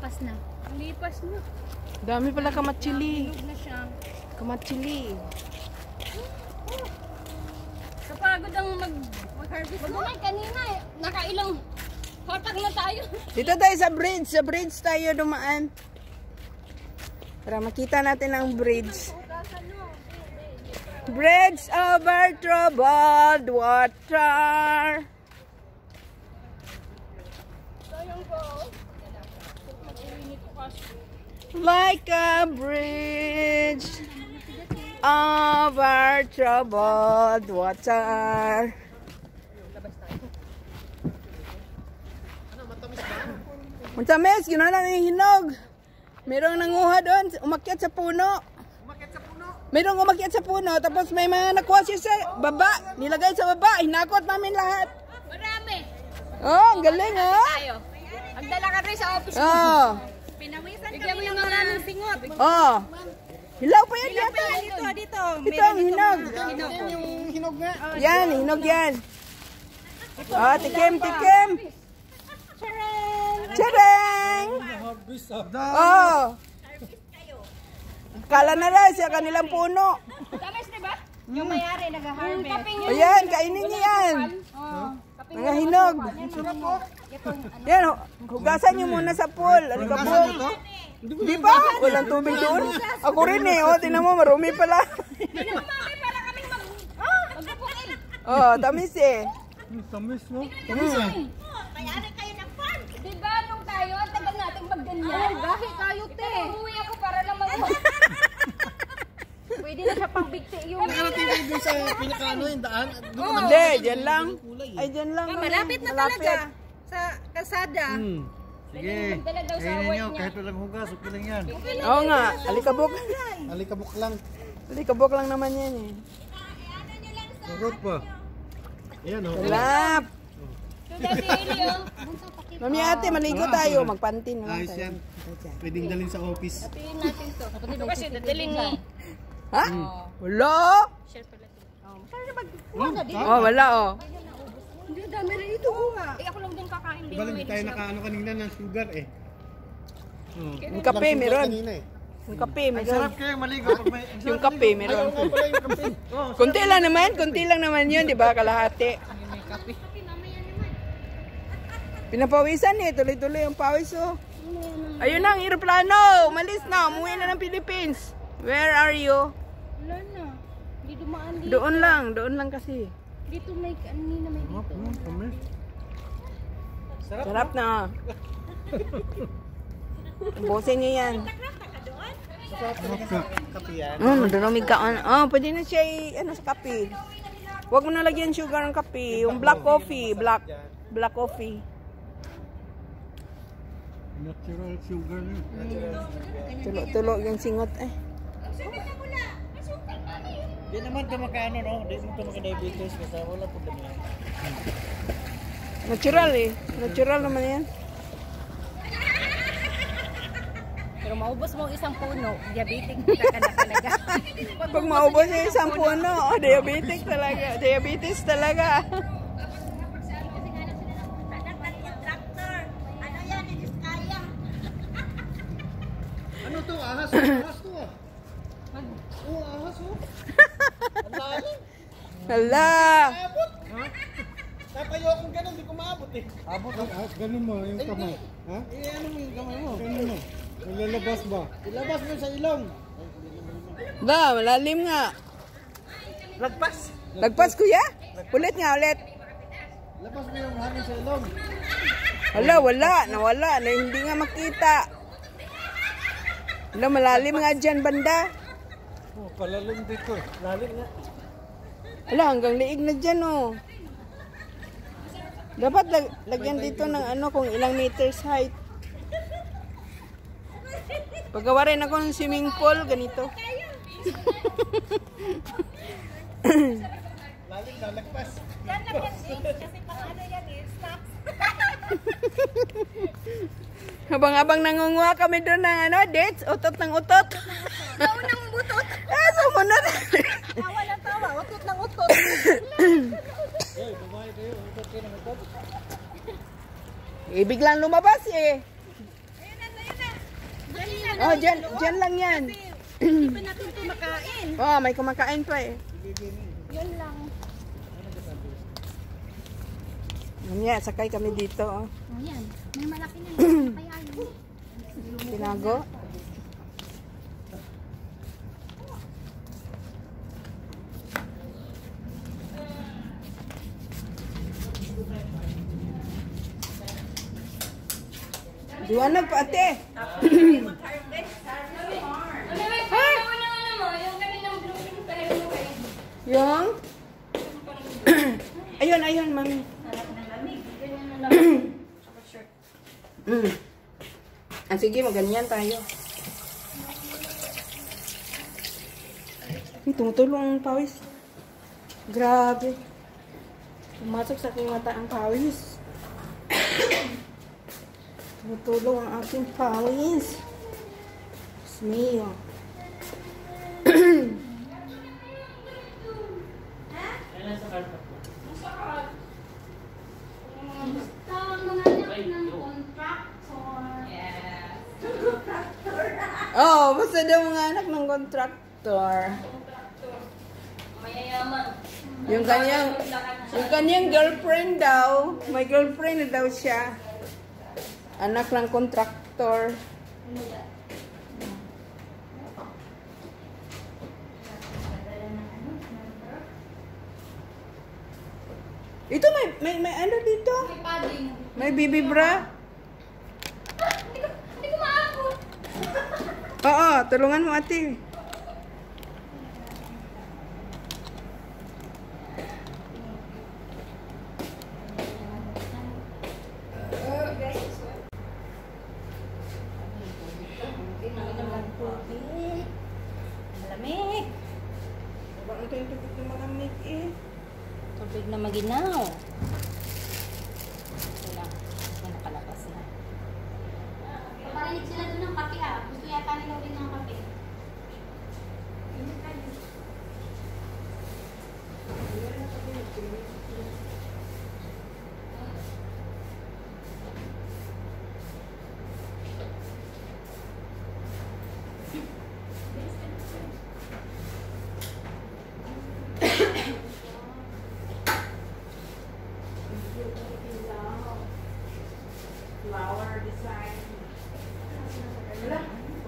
Lipas na. Lipas na. Dami pala kamatsili. Hinog na siya. Kamatsili. Kapagod ang mag-harvest mo. Kanina eh. Nakailang hatag na tayo. Dito tayo sa bridge. Sa bridge tayo dumaan. Para makita natin ang bridge. Bridge over troubled water. Like a bridge over troubled water. Matamis, yun na lang yung hinog. Merong nanguha doon, umakyat sa puno. Merong umakyat sa puno, tapos may mga nakuha siya sa baba. Nilagay sa baba, hinakot namin lahat. Marami. Oh, ang galing oh. Magdala ka rin sa office ko. Oh. Pinawisan kami yung maraming singot. Oh. Hilaw pa yan dito. Dito. Ito ang hinog. Yung hinog nga. Yan, hinog yan. Oh, tikim, tikim. Charang! Oh. Kala na rin siya kanilang puno. Tamis, diba? Yung may-ari nag-harvest. Ayan, kainin niya yan. Mga hinog. Yan, hugasan niyo muna sa pool. Alikabok. Di ba? Walang tubig doon. Ako rin eh. O, tinan mo, marumi pala. Pinamamaki para kaming magpupukin. Oh, tamis eh. Tamis mo. May-ari kayo ng farm. Diba nung tayo, ang tagal natin magganyan. Gahi kayo, te. Umuwi ako para naman. Pwede na siya pagbigti yung... Nakarating kayo dun sa pinakaano yung daan. Hindi, dyan lang. Ay, dyan lang. Malapit na talaga. Sa kalsada. Sige. Kainin nyo, kahit walang hugas, okay lang yan. Oo nga, alikabok. Alikabok lang. Alikabok lang naman yan eh. Sarot pa. Ayan o. Salap. Mami ate, maligo tayo. Magpantin naman Ayos tayo. yan. Pwedeng dalhin sa office. Tingin natin to. Ito kasi dadaling mo. Ha? Wala? Oh, wala oh. Hindi, dami rin ito. Eh, ako lang din kakain. Balik tayo nakaano kanina ng sugar eh. Yung kape meron. Yung kape meron. Sarap kayo maligo pag may... Yung kape meron. yung kape. Kunti lang naman yun, di ba? Kalahati. Pinapawisan eh, tuloy-tuloy yung pawis oh. Ayun na, ang aeroplano. Umalis na, umuwi na ng Philippines. Where are you? Wala na. Hindi dumaan dito. Doon lang kasi. Dito may kanina may dito. Sarap na. Busin niyo yan. Kape yan. Madurumig ka. Pwede na siya ano sa kape. Huwag mo na lagyan sugar ng kape. Yung black coffee. Black coffee. Natural sugar niyo. Tulo yung singot eh. Di naman ito makaano no? Di naman ito maka-diabetes kasi wala po dami. Natural eh. Natural naman yan. Pero maubos mo isang puno, diabetic ka na talaga. Pag maubos yung isang puno, diabetic talaga. Diabetes talaga. Ano to? Ahas? Ahas to ah. Oo, ahas oh. Ang lalim. Hala. Abot. Ha? Tapayo akong ganun, di ko maabot eh. Abot? Ganun mo yung kamay. Ha? Eh, ano mo yung kamay mo? Ganun mo. Lalabas ba? Ilabas mo sa ilong. Ba, malalim nga. Lagpas. Lagpas kuya? Ulit nga, ulit. Labas mo yung hangin sa ilong. Hala, wala. Nawala. Na hindi nga makita. Hala, malalim nga dyan, banda. Oh, palalim dito. Lalim nga. Hala, hanggang liig na dyan, oh. Dapat lagyan dito ng ano, kung ilang meters height. Paggawa rin ako ng swimming pool, ganito. Lalim na, lagpas. Kasi pang ano yan eh, stocks. Habang-habang nangunguha kami doon ng ano, dates, utot ng utot. Unang butot. Sumunod. Tawa ng tawa, utot ng utot. Hey, babae kayo. Utot kayo ng utot. Biglang lumabas eh. Ayun na, Oh, dyan lang yan. Hindi pa natin ito makain. Oh, may kumakain pa eh. Yun lang. Mamaya, sakay kami dito. Oh. Oh, yan. May malaki na. Kaya yun. Tinago. Liwanag pa ate. Yung? Ayun, mami. Sige, maganyan tayo. Tumutulong ang pawis. Grabe. Pumasok sa aking mata ang pawis. Tumutulong ang aking pawis. Smile. Oh, basta daw mga anak ng contractor. Mayayaman. Yung kanyang girlfriend daw, may girlfriend na daw siya. Anak ng contractor. Ito may ano dito? May padding. May baby bra? Hindi ko maabot. Oo, tulungan mo ate. Malamig. Bakit ito yung tubig na malamig eh? Tubig na maginaw. Wala. May nakalabas na. Parinig sila doon ng kape ah. Gusto yata nila ulit ng kape. Flower design.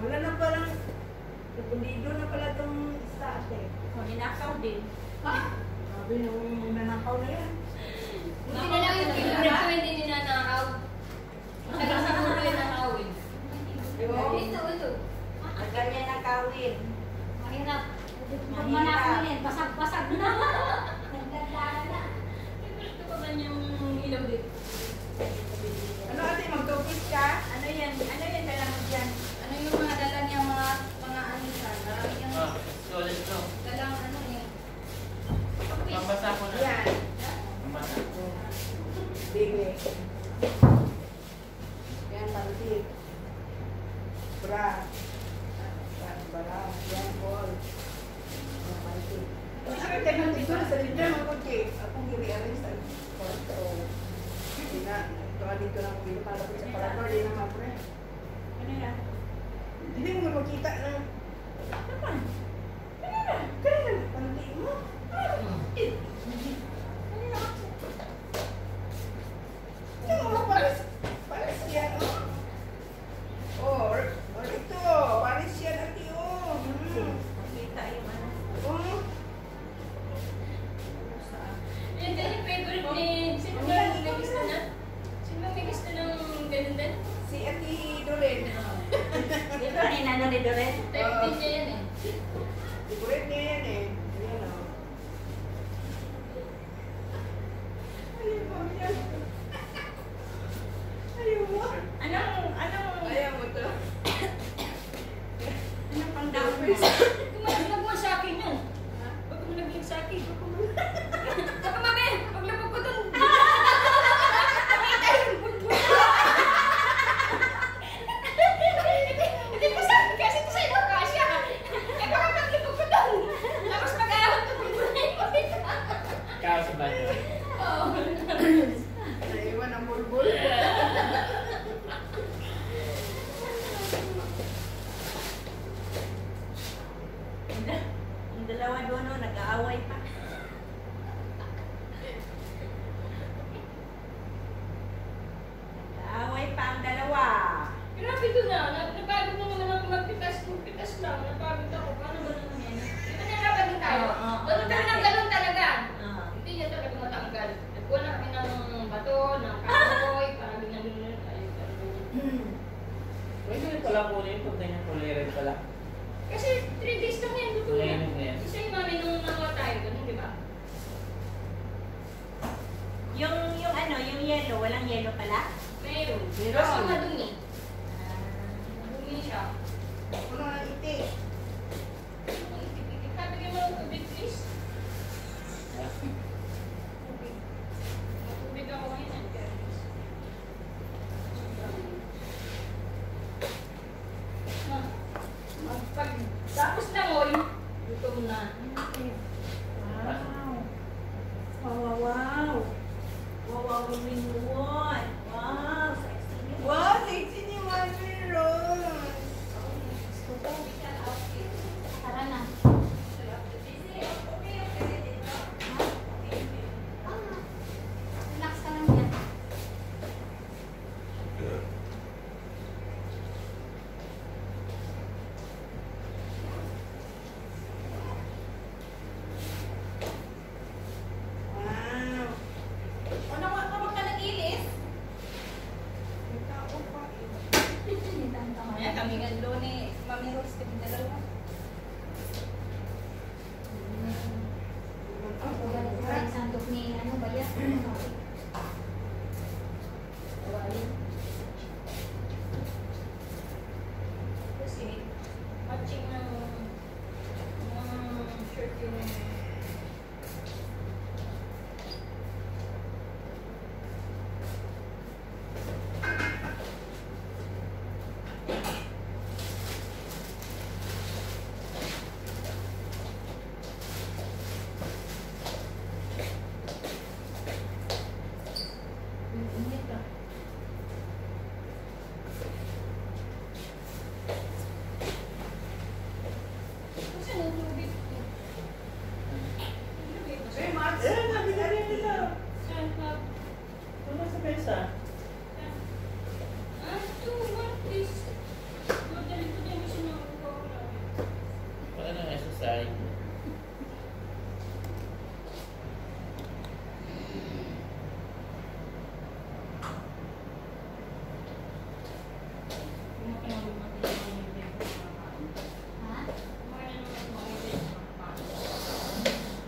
Wala na parang napundido na pala itong isa ate. Ninakaw din. Sabi na yung nanakaw na yan. Buti na lang yung favorite ko hindi ninanakaw. Tagal siguro yung nakawin. Ito. Ganyan ang kawin. Mahirap. Pag manakaw yan, basag-basag na. Nagdadala na. Favorite ko pa ba yung ilaw dito? Ano ate, magtupis ka? Ano yan dala mo dyan? Ano yung mga dala niya, mga ano siya? Marami yung Solid to. dalang ano niya. Mabasa ko na. Yan. Mabasa. Baby. Yan, pantit. Bra. Bra. Yan, ball. Yan, pantit. Ang sakit ng dito sa dito ng kotse. Akong giri-arrange sa kwarto. Hindi na. Ito nga dito lang pinapalapit sa parador. Hindi na mapre. Ano yan? Hindi mo makita na. Naman. Kanina. Pantit mo. Paris yan, oh. Or ito, Paris yan, ate, oh. Makita yung ano. Oh. Yan din yung favorite ni... Sino ba yung may gusto na? Sino ba may gusto ng ganun din? Si ate Doren. Dito ni Nano ni Doret. Type din niya yan eh. Favorite niya yan, eh. Ayan, oh. Ayaw mo, yan. Ayaw mo. Ayaw mo to. Anong pang down mo? Kumalaglag mo sa akin yun. Pag kumalaglag sa akin. Saka mami, paglabag ko dun. Hindi ko sabi kasi ito sa'yo kasya. Eh baka paglabag ko dun. Tapos Pwede rin pala kunin kung ganyan kulay pala. Kasi 3 days lang yan. Luto Kulay yan. na yan. Isa yung mami nung nakuha tayo doon, di ba? Yung ano, yung yellow, walang yellow pala? Meron. Meron. Kaso madumi. Madumi siya. Ano na iti? Sabi ko mo tubig, please. Tubig ako ngayon. Pag tapos na mo, luto mo na. Wow. Wow, wow. Wow, wow, minuwan. Wow, sexy niyo. Wow, sexy ni Mami Rose. Tara na. Relax ka lang yan. Wow. Ano ka nag-ilis? Mamaya kami nga doon eh. Mami Rose, kami dalawa.